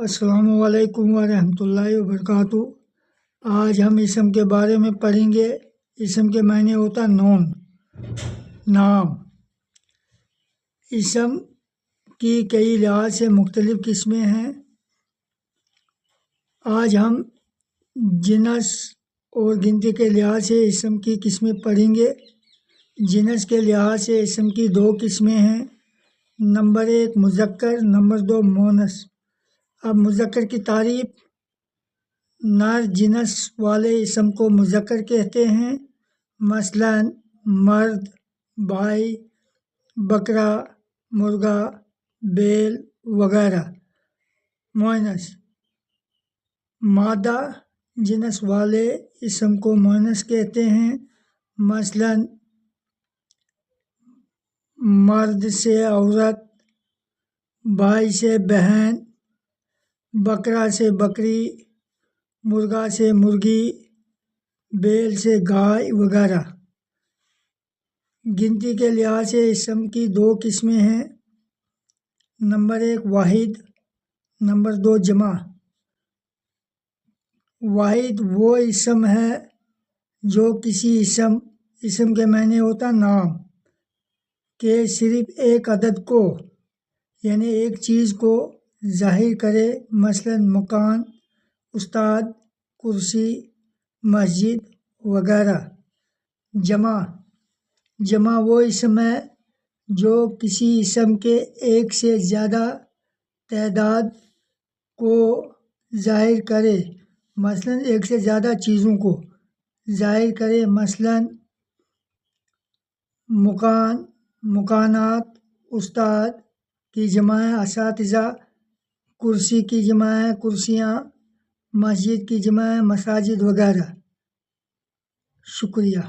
السلام علیکم ورحمۃ اللہ وبرکاتہ۔ آج ہم اسم کے بارے میں پڑھیں گے۔ اسم کے معنی ہوتا نون، نام۔ اسم کی کئی لحاظ سے مختلف قسمیں ہیں۔ آج ہم جنس اور گنتی کے لحاظ سے اسم کی قسمیں پڑھیں گے۔ جنس کے لحاظ سے اسم کی دو قسمیں ہیں، نمبر 1 مذکر، نمبر 2 مؤنث۔ اب مذکر کی تعریف: نر جنس والے اسم کو مذکر کہتے ہیں، مثلا مرد، بھائی، بکرا، مرغا، بیل وغیرہ۔ مؤنث مادہ جنس والے اسم کو مؤنث کہتے ہیں، مثلا مرد سے عورت، بھائی سے بہن، بکرا سے بکری، مرغا سے مرغی، بیل سے گائے وغیرہ۔ گنتی کے لحاظ سے اسم کی دو قسمیں ہیں، نمبر 1 واحد، نمبر 2 جمع۔ واحد وہ اسم ہے جو کسی اسم کے معنی ہوتا نام کہ صرف ایک عدد کو یعنی ایک چیز کو ظاہر کرے، مثلا مکان، استاد، کرسی، مسجد وغیرہ۔ جمع وہ اسم ہے جو کسی اسم کے ایک سے زیادہ تعداد کو ظاہر کرے، مثلا ایک سے زیادہ چیزوں کو ظاہر کرے، مثلا مکان، مکانات، استاد کی جمع ہے اساتذہ، کرسی کی جمع ہے کرسیاں، مسجد کی جمع ہے مساجد وغیرہ۔ شکریہ۔